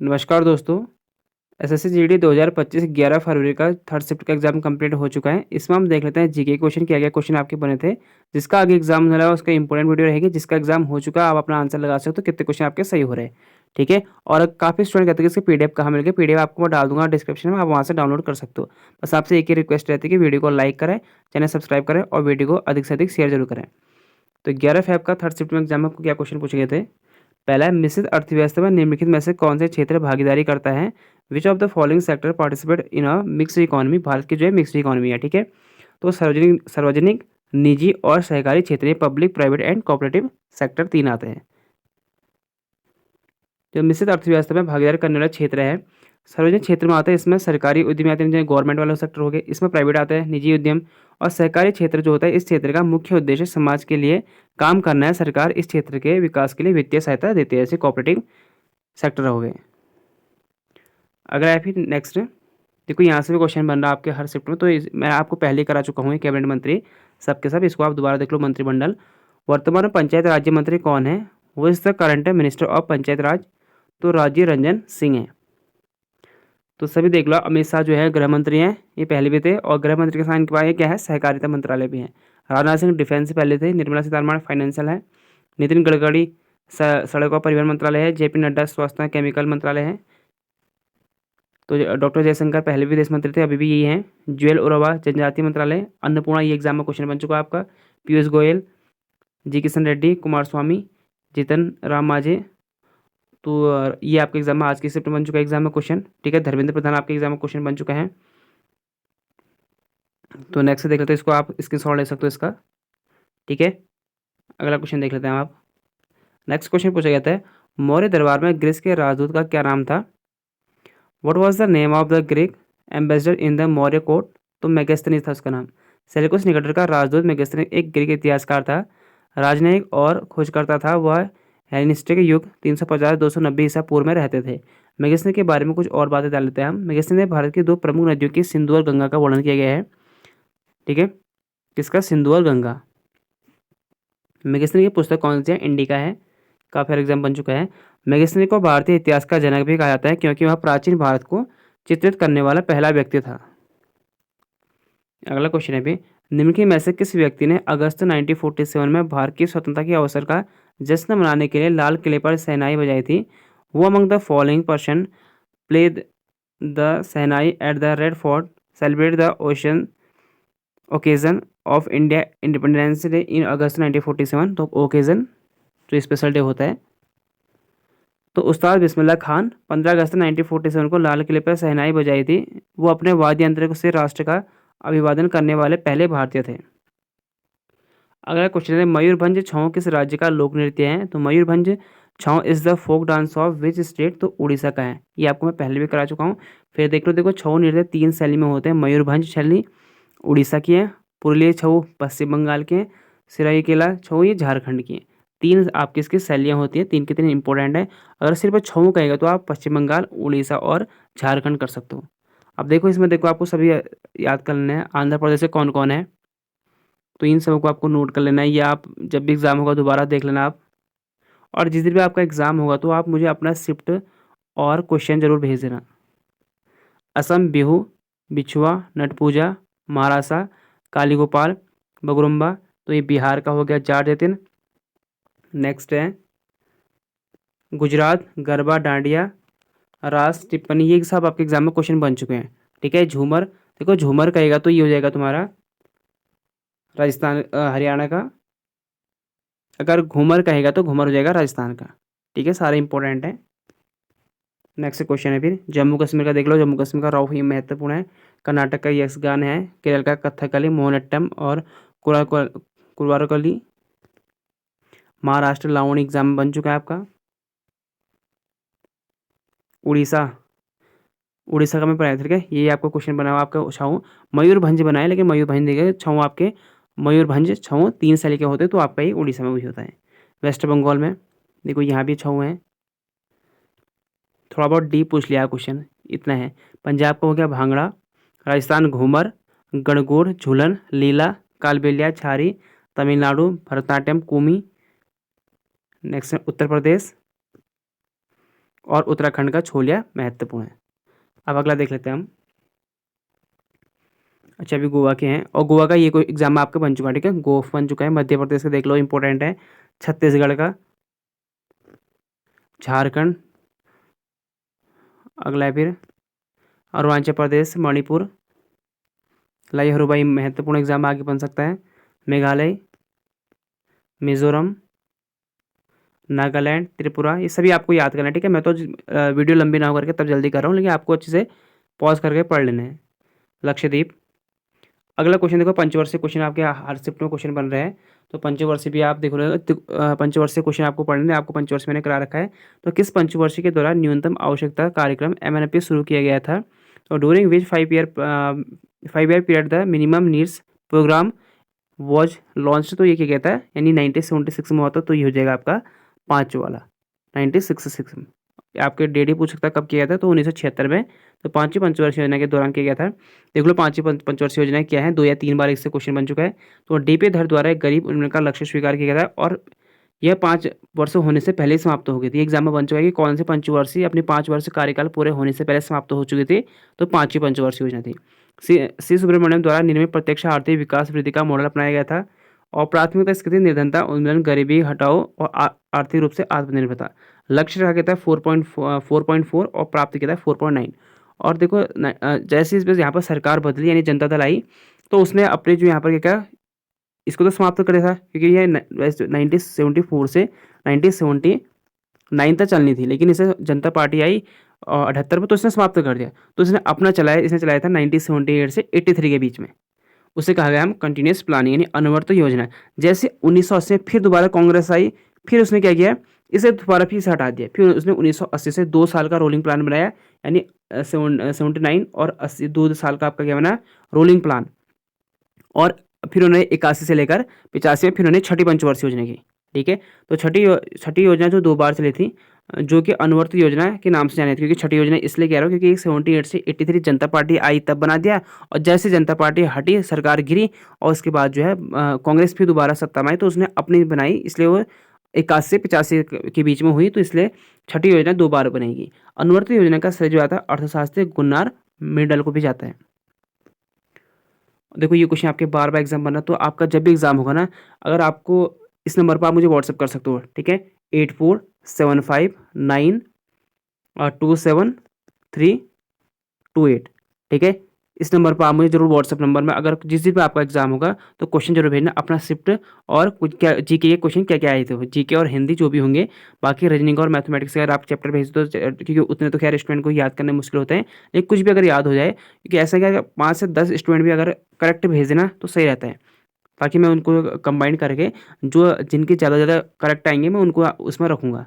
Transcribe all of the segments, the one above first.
नमस्कार दोस्तों। SSC GD 2025 11 फरवरी का थर्ड शिफ्ट का एग्जाम कंप्लीट हो चुका है। इसमें हम देख लेते हैं जीके क्वेश्चन, क्या-क्या क्वेश्चन आपके बने थे। जिसका आगे एग्जाम हो रहा है उसका इंपॉर्टेंट वीडियो रहेगी। जिसका एग्जाम हो चुका है आप अपना आंसर लगा सकते हो कितने क्वेश्चन आपके सही हो रहे हैं। ठीक है। और काफ़ी स्टूडेंट कहते हैं कि इसकी पीडीएफ कहाँ मिलेगी। पीडीएफ आपको मैं डाल दूंगा डिस्क्रिप्शन में, आप वहाँ से डाउनलोड कर सकते हो। बस आपसे एक ही रिक्वेस्ट रहती है कि वीडियो को लाइक करें, चैनल सब्सक्राइब करें और वीडियो को अधिक से अधिक शेयर जरूर करें। तो 11 फैब का थर्ड शिफ्ट में एग्जाम में आपको क्या क्वेश्चन पूछे गए थे। पहला है, मिश्रित अर्थव्यवस्था में निम्नलिखित में से कौन से क्षेत्र भागीदारी करता है। Which of the following sector participate in a mixed economy. Bharat की जो है मिक्स्ड इकोनॉमी है। ठीक है। तो सार्वजनिक निजी और सहकारी क्षेत्र, public private and cooperative sector तीन आते हैं। जो मिश्रित अर्थव्यवस्था में भागीदारी करने वाला क्षेत्र है, सार्वजनिक क्षेत्र में आता है। इसमें सरकारी उद्यम आते हैं, जैसे गवर्नमेंट वाला सेक्टर हो गया। इसमें प्राइवेट आता है, निजी उद्यम। और सहकारी क्षेत्र जो होता है, इस क्षेत्र का मुख्य उद्देश्य समाज के लिए काम करना है। सरकार इस क्षेत्र के विकास के लिए वित्तीय सहायता देती है, जैसे कोऑपरेटिव सेक्टर हो गए। अगर है फिर नेक्स्ट, देखो यहाँ से भी क्वेश्चन बन रहा है आपके हर शिफ्ट में। तो मैं आपको पहले ही करा चुका हूँ, कैबिनेट मंत्री सबके सब। इसको आप दोबारा देख लो। मंत्रिमंडल, वर्तमान में पंचायत राज्य मंत्री कौन है। Who is the current minister of Panchayat Raj. तो राजीव रंजन सिंह है। तो सभी देख लो। अमित शाह जो है गृह मंत्री हैं, ये पहले भी थे। और गृह मंत्री के साथ इनके बाद ये क्या है, सहकारिता मंत्रालय भी है। राजनाथ सिंह डिफेंस से पहले थे। निर्मला सीतारमण फाइनेंशियल है। नितिन गडकरी सड़क और परिवहन मंत्रालय है। जेपी नड्डा स्वास्थ्य एवं केमिकल मंत्रालय है। तो डॉक्टर जयशंकर पहले भी विदेश मंत्री थे, अभी भी यही हैं। जुएल ओरावा जनजातीय मंत्रालय। अन्नपूर्णा, ये एग्जाम में क्वेश्चन बन चुका है आपका। पीयूष गोयल, जी किशन रेड्डी, कुमार स्वामी, जीतन राम मांझी। तो ये आपके एग्जाम में आज की शिफ्ट बन चुका है एग्जाम में क्वेश्चन। ठीक है। धर्मेंद्र प्रधान आपके एग्जाम में क्वेश्चन बन चुका है। तो नेक्स्ट देख लेते हैं, इसको आप स्क्रीनशॉट ले सकते हो इसका। ठीक है। अगला क्वेश्चन देख लेते हैं आप। नेक्स्ट क्वेश्चन पूछा गया था, मौर्य दरबार में ग्रीस के राजदूत का क्या नाम था। What was the name of the Greek ambassador in the Maurya court. तो मेगास्थनीज था उसका नाम। सेल्यूकस निकेटर का राजदूत मेगास्थनीज एक ग्रीक इतिहासकार था, राजनयिक और खोजकर्ता था। वह हेलेनिस्टिक युग 350-290 ईसा पूर्व में रहते थे। मेगास्थनी के बारे में कुछ और बातें डाल लेते हैं हम। मेगास्थनी में भारत की दो प्रमुख नदियों की सिंधु और गंगा का वर्णन किया गया है। ठीक है। किसका, सिंधु और गंगा। मेगास्थनी की पुस्तक कौन सी है, इंडिका है। काफी एग्जाम बन चुका है। मेगास्थनी को भारतीय इतिहास का जनक भी कहा जाता है, क्योंकि वह प्राचीन भारत को चित्रित करने वाला पहला व्यक्ति था। अगला क्वेश्चन है भी, निम्नलिखित में से किस व्यक्ति ने अगस्त 1947 में भारत की स्वतंत्रता के अवसर का जश्न मनाने के लिए लाल किले पर शहनाई बजाई थी। Who among the following person play the shehnai at the Red Fort celebrate the ocean occasion of India Independence Day in August 1947। तो ओकेजन जो स्पेशल डे होता है। तो उस्ताद बिस्मिल्लाह खान 15 अगस्त 1947 को लाल किले पर शहनाई बजाई थी। वो अपने वाद्य यंत्र से राष्ट्र का अभिवादन करने वाले पहले भारतीय थे। अगला क्वेश्चन है, मयूरभंज छऊ किस राज्य का लोक नृत्य है। तो Mayurbhanj Chhau is the folk dance of which state. तो उड़ीसा का है। ये आपको मैं पहले भी करा चुका हूँ। फिर देख लो, देखो छऊ नृत्य तीन शैली में होते हैं। मयूरभंज शैली उड़ीसा की है, पुरुलिया छऊ पश्चिम बंगाल के हैं, सरायकेला छऊ ये झारखंड की है। तीन आपकी इसकी शैलियाँ होती हैं, तीन के तीन इंपॉर्टेंट है। अगर सिर्फ छऊ कहेगा तो आप पश्चिम बंगाल, उड़ीसा और झारखंड कर सकते हो। अब देखो इसमें, देखो आपको सभी याद कर लेना है। आंध्र प्रदेश से कौन कौन है, तो इन सबको आपको नोट कर लेना है। या आप जब भी एग्ज़ाम होगा दोबारा देख लेना आप। और जिस दिन भी आपका एग्ज़ाम होगा तो आप मुझे अपना शिफ्ट और क्वेश्चन जरूर भेज देना। असम बिहू, बिछुआ, नट पूजा, महारासा, काली गोपाल, बगुरुम्बा। तो ये बिहार का हो गया, जाट जतिन। नेक्स्ट है गुजरात गरबा डांडिया, रास टिप्पणी। ये सब आपके एग्जाम में क्वेश्चन बन चुके हैं। ठीक है। झूमर, देखो झूमर कहेगा तो ये हो जाएगा तुम्हारा राजस्थान हरियाणा का। अगर घूमर कहेगा तो घूमर हो जाएगा राजस्थान का। ठीक है। सारे इंपॉर्टेंट है। नेक्स्ट क्वेश्चन है फिर जम्मू कश्मीर का, देख लो। जम्मू कश्मीर का राव ही महत्वपूर्ण है। कर्नाटक का यक्षगान है। केरल का कथकली, मोहनट्टम और कुरवारकली। महाराष्ट्र लावणी एग्जाम बन चुका है आपका। उड़ीसा, उड़ीसा का मैं पढ़ाया था। ठीक है। ये आपको क्वेश्चन बना हुआ आपका छऊ मयूरभंज बनाए, लेकिन मयूरभंज देखे छऊ आपके मयूरभंज छऊ तीन शैली के होते हैं, तो आपका ये उड़ीसा में वही होता है। वेस्ट बंगाल में देखो यहाँ भी छऊ है। थोड़ा बहुत डीप पूछ लिया क्वेश्चन, इतना है। पंजाब का हो गया भांगड़ा, राजस्थान घूमर, गणगौर, झूलन, लीला, कालबेलिया, छारी, तमिलनाडु भरतनाट्यम, कुमी। नेक्स्ट उत्तर प्रदेश, और उत्तराखंड का छोलिया महत्वपूर्ण है। अब अगला देख लेते हैं हम। अच्छा, अभी गोवा के हैं, और गोवा का ये कोई एग्जाम में आपका बन चुका है, ठीक है, गोफ बन चुका है। मध्य प्रदेश का देख लो, इंपॉर्टेंट है। छत्तीसगढ़ का, झारखंड, अगला है फिर अरुणाचल प्रदेश, मणिपुर, लाई हरुबाई महत्वपूर्ण एग्जाम आगे बन सकता है। मेघालय, मिजोरम, नागालैंड, त्रिपुरा, ये सभी आपको याद करना है, ठीक है। मैं तो वीडियो लंबी ना हो करके तब जल्दी कर रहा हूँ, लेकिन आपको अच्छे से पॉज करके पढ़ लेने हैं। लक्षद्वीप। अगला क्वेश्चन देखो, पंचवर्षीय क्वेश्चन आपके हर शिफ्ट में क्वेश्चन बन रहे हैं, तो पंचवर्षीय भी आप देख रहे हो, पंचवर्षीय क्वेश्चन आपको पढ़ने हैं। आपको पंचवर्षीय मैंने करा रखा है। तो किस पंचवर्षीय के दौरान न्यूनतम आवश्यकता कार्यक्रम MNP शुरू किया गया था? तो during which 5 year period the minimum needs program was launch, तो ये क्या कहता है, यानी 1976 में होता, तो ये हो जाएगा आपका 5 वाला, 1966 में। आपके डेट ही पूछ सकता है कब किया गया था, तो 1976 में। तो पांचवी पंचवर्षीय योजना के दौरान किया गया था। देख लो पांचवी पंचवर्षीय योजना क्या है, 2 या 3 बार इससे क्वेश्चन बन चुका है। तो DP धर द्वारा एक गरीब उन्नयन का लक्ष्य स्वीकार किया गया था, और यह 5 वर्ष होने से पहले ही समाप्त हो गई थी। एग्जाम में बन चुका है कि कौन से पंचवर्षीय अपनी 5 वर्ष कार्यकाल पूरे होने से पहले समाप्त हो चुकी थी, तो पांचवी पंचवर्षीय योजना थी। सी सुब्रमण्यम द्वारा निर्मित प्रत्यक्ष आर्थिक विकास वृद्धि का मॉडल अपनाया गया था, और प्राथमिकता स्थिति निर्धनता उन्मूलन, गरीबी हटाओ और आर्थिक रूप से आत्मनिर्भरता। लक्ष्य रखा गया था 4.4 और प्राप्त किया था 4.9। और देखो जैसे इस यहाँ पर सरकार बदली, यानी जनता दल आई, तो उसने अपने जो यहाँ पर क्या इसको तो समाप्त कर दिया था, क्योंकि ये 1974 से 1979 तक चलनी थी, लेकिन इसे जनता पार्टी आई और 78 में, तो इसने समाप्त कर दिया। तो इसने अपना चलाया, इसने चलाया था 1978 से 83 के बीच में। उसे कहा गया हम कंटिन्यूस प्लानिंग, यानी अनुवर्त योजना। जैसे 1980 में फिर दोबारा कांग्रेस आई, फिर उसने क्या किया, इसे दोबारा फिर से हटा दिया। फिर उसने 1980 से 2 साल का रोलिंग प्लान बनाया, यानी 79 और 80, 2 साल का आपका क्या बना, रोलिंग प्लान। और फिर उन्होंने 81 से लेकर 85 में फिर उन्होंने छठी पंचवर्षीय योजना की, ठीक है। तो छठी योजना जो 2 बार चली थी, जो कि अनुवर्त योजना के नाम से जानी थी, क्योंकि छठी योजना इसलिए कह रहा हूँ क्योंकि 78 से 83 जनता पार्टी आई तब बना दिया, और जैसे जनता पार्टी हटी, सरकार गिरी, और उसके बाद जो है कांग्रेस फिर दोबारा सत्ता में आई, तो उसने अपनी बनाई, इसलिए वो 81 से 85 के बीच में हुई, तो इसलिए छठी योजना 2 बार बनेगी। अनुवर्त योजना का श्रेय जो आता है अर्थशास्त्री गुन्नार मिडल को भी जाता है। देखो ये क्वेश्चन आपके बार बार एग्जाम बना, तो आपका जब भी एग्जाम होगा ना, अगर आपको इस नंबर पर आप मुझे व्हाट्सअप कर सकते हो, ठीक है, 8475927328, ठीक है। इस नंबर पर आप मुझे जरूर व्हाट्सअप नंबर में, अगर जिस दिन पे आपका एग्जाम होगा, तो क्वेश्चन जरूर भेजना अपना शिफ्ट, और कुछ क्या जीके के क्वेश्चन क्या क्या आए थे, जीके और हिंदी जो भी होंगे। बाकी रीजनिंग और मैथमेटिक्स अगर आप चैप्टर भेज दो, क्योंकि उतने तो खैर स्टूडेंट को याद करने मुश्किल होते हैं, लेकिन कुछ भी अगर याद हो जाए, क्योंकि ऐसा क्या 5 से 10 स्टूडेंट भी अगर करेक्ट भेज देना तो सही रहता है, ताकि मैं उनको कंबाइन करके जो जिनके ज़्यादा करेक्ट आएंगे मैं उनको उसमें रखूँगा।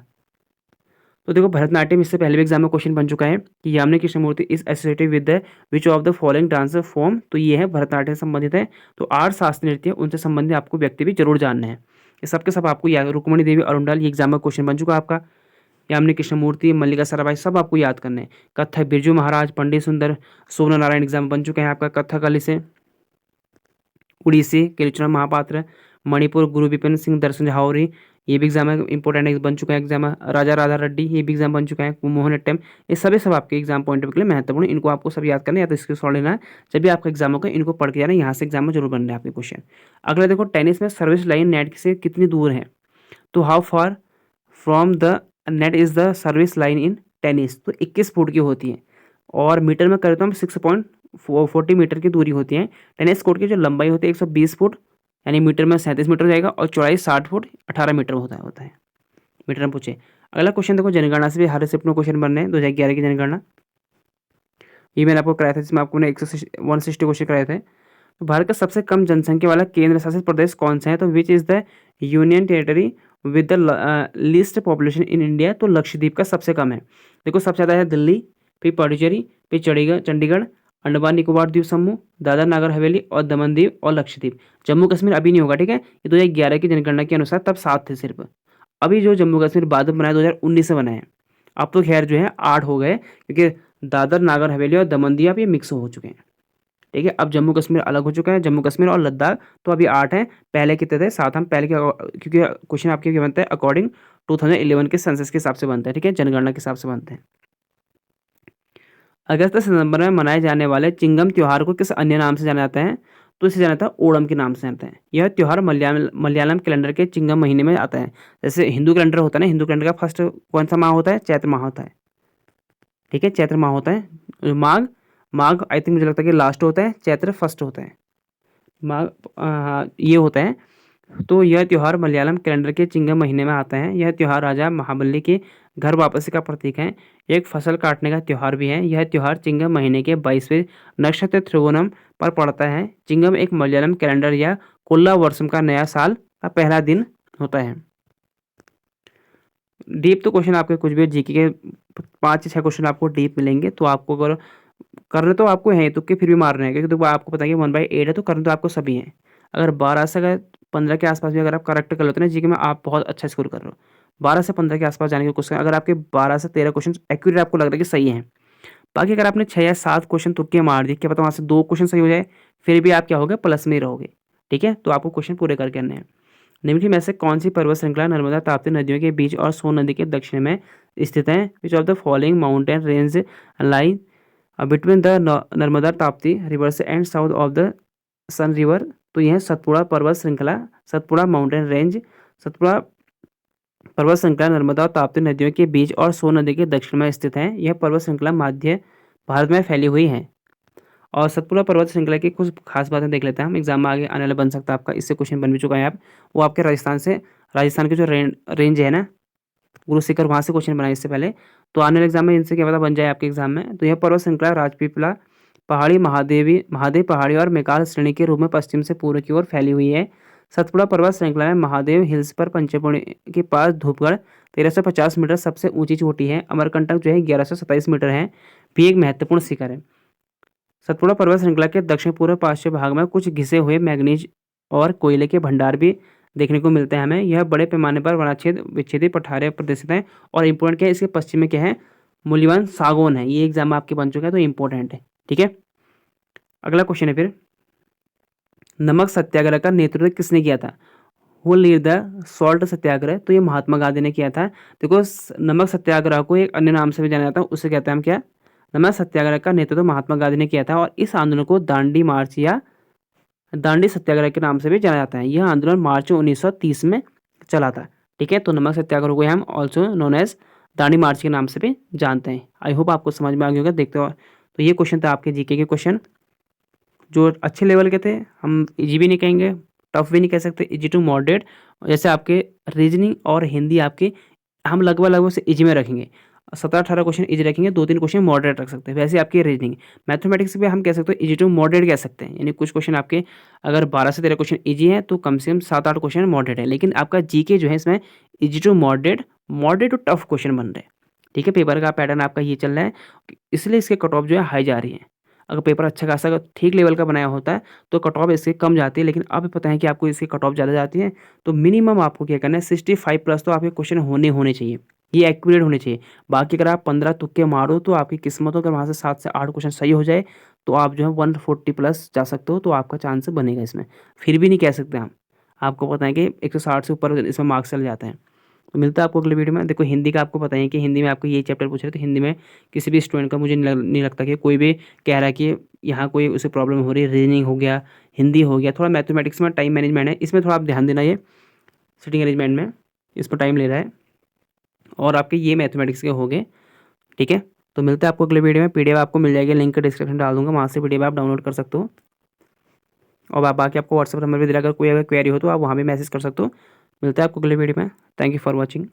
तो देखो भरतनाट्यम इससे पहले भी एग्जाम में क्वेश्चन बन चुका है कि Yamini Krishnamurthy is associated with the which of the following dance form, तो ये है भरतनाट्यम से संबंधित है। तो 8 शास्त्रीय नृत्य, उनसे संबंधित आपको व्यक्ति भी जरूर जानना है। ये सबके सब आपको याद, रुक्मणी देवी अरुंडाल, ये एग्जाम में क्वेश्चन बन चुका है आपका। यामिनी कृष्णमूर्ति, मल्लिका सराभाई, सब आपको याद करने हैं। कथक बिरजू महाराज, पंडित सुंदर सोमनाथ नारायण, एग्जाम बन चुके हैं आपका। कथकली से उड़ीसी केलचुरण महापात्र, मणिपुर गुरु विपिन सिंह दर्शन झावरी, ये भी एग्जाम है, इंपॉर्टेंट बन चुका है एग्जाम है। राजा राधा रेड्डी, ये भी एग्जाम बन चुका है। मोहनट्टम, ये सभी सब आपके एग्जाम पॉइंट के लिए महत्वपूर्ण, इनको आपको सब याद करना है, या तो इसके सॉल्व लेना है। जब भी आपका एग्जाम होगा इनको पढ़ के जाना, यहाँ से एग्जाम में जरूर बनना है आपके क्वेश्चन। अगला देखो, टेनिस में सर्विस लाइन नेट से कितनी दूर है, तो how far from the net is the service line in tennis, तो 21 फुट की होती है, और मीटर में करें तो हम 6.40 मीटर की दूरी होती है। टेनिस कोर्ट की जो लंबाई होती है 120 फुट, यानी मीटर में 37 मीटर हो जाएगा, और चौड़ाई 60 फुट 18 मीटर होता है मीटर में पूछे। अगला क्वेश्चन देखो, जनगणना से भी हर शिफ्ट में क्वेश्चन बनने हैं। 2011 की जनगणना ये मैंने आपको कराया था, जिसमें आपको 160 क्वेश्चन कराए थे। तो भारत का सबसे कम जनसंख्या वाला केंद्र शासित प्रदेश कौन सा है, तो which is the union territory with the least population in India, तो लक्षद्वीप का सबसे कम है। देखो सबसे ज़्यादा है दिल्ली, फिर पुडुचेरी, फिर चंडीगढ़, अंडमान निकोबार द्वीप समूह, दादर नागर हवेली और दमन दीव और लक्षद्वीप। जम्मू कश्मीर अभी नहीं होगा, ठीक है, ये 2011 की जनगणना के अनुसार तब 7 थे सिर्फ। अभी जो जम्मू कश्मीर बाद में बनाया 2019 से बना है, अब तो खैर जो है 8 हो गए, क्योंकि दादर नागर हवेली और दमन दीव अब ये मिक्स हो चुके हैं, ठीक है। अब जम्मू कश्मीर अलग हो चुका है, जम्मू कश्मीर और लद्दाख, तो अभी 8 हैं, पहले कितने थे 7। हम पहले के, क्योंकि क्वेश्चन आपके क्या बनता है अकॉर्डिंग 2011 के सेंसस के हिसाब से बनते हैं, ठीक है, जनगणना के हिसाब से बनते हैं। अगस्त सितंबर में मनाए जाने वाले चिंगम त्योहार को किस अन्य नाम से जाना जाता है? तो इसे जाना जाता है ओणम के नाम से जानते हैं। यह त्योहार मलयालम कैलेंडर के चिंगम महीने में आता है। जैसे हिंदू कैलेंडर होता है ना, हिंदू कैलेंडर का फर्स्ट कौन सा माह होता है? चैत्र माह होता है, ठीक है, चैत्र माह होता है। माघ, माघ आई थिंक मुझे लगता है कि लास्ट होता है, चैत्र फर्स्ट होता है, माघ ये होता है। तो यह त्योहार मलयालम कैलेंडर के चिंगम महीने में आता है। यह त्योहार राजा महाबली के घर वापसी का प्रतीक है। एक फसल काटने का त्योहार भी है। यह त्योहार चिंगम महीने के 22वें नक्षत्र त्रिवोणम पर पड़ता है। चिंगम एक मलयालम कैलेंडर या कोल्ला वर्षम का नया साल का पहला दिन होता है। डीप तो क्वेश्चन आपके कुछ भी जीके के 5 से 6 क्वेश्चन आपको डीप मिलेंगे। तो आपको अगर करने तो आपको हैं तुक्के फिर भी मारने हैं, क्योंकि तो आपको पता है कि 1/8 है, तो करने तो आपको सभी हैं। अगर 12 से अगर 15 के आसपास भी अगर आप करेक्ट कर लेते हैं ना जीके में, आप बहुत अच्छा स्कोर कर रहे हो। 12 से 15 के आसपास जाने की कोशिश, अगर आपके 12 से 13 क्वेश्चन एक्यूरेट आपको लग रहा है कि सही है, बाकी अगर आपने 6 या 7 क्वेश्चन तुक्के मार दिए, क्या पता वहाँ से 2 क्वेश्चन सही हो जाए, फिर भी आप क्या होगे, प्लस में ही रहोगे, ठीक है। तो आपको क्वेश्चन पूरे करके आने हैं। निम्नलिखित में से कौन सी पर्वत श्रृंखला नर्मदा ताप्ती नदियों के बीच और सोन नदी के दक्षिण में स्थित है? Which of the following mountain range line between the Narmada Tapti rivers and south of the Son river? तो यह सतपुड़ा पर्वत श्रृंखला, सतपुड़ा माउंटेन रेंज, सतपुड़ा पर्वत श्रृंखला नर्मदा और ताप्ती नदियों के बीच और सोन नदी के दक्षिण में स्थित है। यह पर्वत श्रृंखला मध्य भारत में फैली हुई है। और सतपुड़ा पर्वत श्रृंखला की कुछ खास बातें देख लेते हैं हम, एग्जाम में आगे आने वाला बन सकता है आपका, इससे क्वेश्चन बन भी चुका है। आप वो आपके राजस्थान के जो रेंज है ना, गुरु शिखर, वहाँ से क्वेश्चन बनाए इससे पहले। तो आने वाले एग्जाम में इनसे क्या पता बन जाए आपके एग्जाम में। तो यह पर्वत श्रृंखला राजपीपला पहाड़ी, महादेव पहाड़ी और मेकाल श्रेणी के रूप में पश्चिम से पूर्व की ओर फैली हुई है। सतपुड़ा पर्वत श्रृंखला में महादेव हिल्स पर पंचपुणी के पास धूपगढ़ 1350 मीटर सबसे ऊंची चोटी है। अमरकंटक जो है 1127 मीटर है, भी एक महत्वपूर्ण शिखर है। सतपुड़ा पर्वत श्रृंखला के दक्षिण पूर्व पश्चिम भाग में कुछ घिसे हुए मैग्नीज और कोयले के भंडार भी देखने को मिलते हैं हमें। यह बड़े पैमाने पर वनाच्छेद विच्छेदित पठारे प्रदर्शित हैं। और इम्पोर्टेंट क्या है, इसके पश्चिम में क्या है, मूल्यवान सागौन है। ये एग्जाम आपके बन चुका है, तो इम्पोर्टेंट है, ठीक है। अगला क्वेश्चन है फिर, नमक सत्याग्रह का नेतृत्व किसने किया था? हु लीड द सॉल्ट सत्याग्रह? तो ये महात्मा गांधी ने किया था। देखो नमक सत्याग्रह को एक अन्य नाम से भी जाना जाता है, उसे कहते हैं हम क्या, नमक सत्याग्रह का नेतृत्व महात्मा गांधी ने किया था। और इस आंदोलन को दांडी मार्च या दांडी सत्याग्रह के नाम से भी जाना जाता है। यह आंदोलन मार्च 1930 में चला था, ठीक है। तो नमक सत्याग्रह को हम ऑल्सो नोन एज दांडी मार्च के नाम से भी जानते हैं। आई होप आपको समझ में आ गया होगा। देखते हो, तो ये क्वेश्चन था आपके जीके के क्वेश्चन, जो अच्छे लेवल के थे। हम इजी भी नहीं कहेंगे, टफ भी नहीं कह सकते, इजी टू मॉडरेट। जैसे आपके रीजनिंग और हिंदी आपके हम लगभग से इजी में रखेंगे। 17-18 क्वेश्चन इजी रखेंगे, 2-3 क्वेश्चन मॉडरेट रख सकते हैं। वैसे आपकी रीजनिंग मैथमेटिक्स भी हम कह सकते हैं इजी टू मॉडरेट कह सकते हैं। यानी कुछ क्वेश्चन आपके अगर 12 से 13 क्वेश्चन इजी हैं, तो कम से कम 7-8 क्वेश्चन मॉडरेट है। लेकिन आपका जीके जो है इसमें easy to moderate to tough question बन रहे हैं, ठीक है। पेपर का पैटर्न आपका ये चल रहा है, इसलिए इसके कट ऑफ जो है हाई जा रही है। अगर पेपर अच्छा खासा अगर ठीक लेवल का बनाया होता है तो कट ऑफ इससे कम जाती है, लेकिन अब पता है कि आपको इसकी कट ऑफ ज़्यादा जाती है। तो मिनिमम आपको क्या करना है, 65 प्लस तो आपके क्वेश्चन होने चाहिए, ये एक्यूरेट होने चाहिए। बाकी अगर आप 15 तुक्के मारो तो आपकी किस्मत हो, अगर वहाँ से 7 से 8 क्वेश्चन सही हो जाए तो आप जो है 140 प्लस जा सकते हो, तो आपका चांस बनेगा इसमें। फिर भी नहीं कह सकते हम, आपको पता है कि 160 से ऊपर इसमें मार्क्स चले जाते हैं। तो मिलता है आपको अगले वीडियो में। देखो हिंदी का आपको पता है कि हिंदी में आपको ये चैप्टर पूछ रहे, तो हिंदी में किसी भी स्टूडेंट का मुझे नहीं लगता कि कोई भी कह रहा है कि यहाँ कोई उसे प्रॉब्लम हो रही है। रीजनिंग हो गया, हिंदी हो गया, थोड़ा मैथमेटिक्स में टाइम मैनेजमेंट है, इसमें थोड़ा आप ध्यान देना। ये सिटिंग अरेंजमेंट में इस पर टाइम ले रहा है, और आपके ये मैथमेटिक्स के हो गए, ठीक है। तो मिलता है आपको अगले वीडियो में। पीडीएफ आपको मिल जाएगी, लिंक डिस्क्रिप्शन डाल दूंगा, वहाँ से पीडीएफ आप डाउनलोड कर सकते हो। और बाकी आपको व्हाट्सएप नंबर भी दिया, अगर कोई अगर क्वेरी हो तो आप वहाँ भी मैसेज कर सकते हो। मिलता है आपको अगले वीडियो में। Thank you for watching.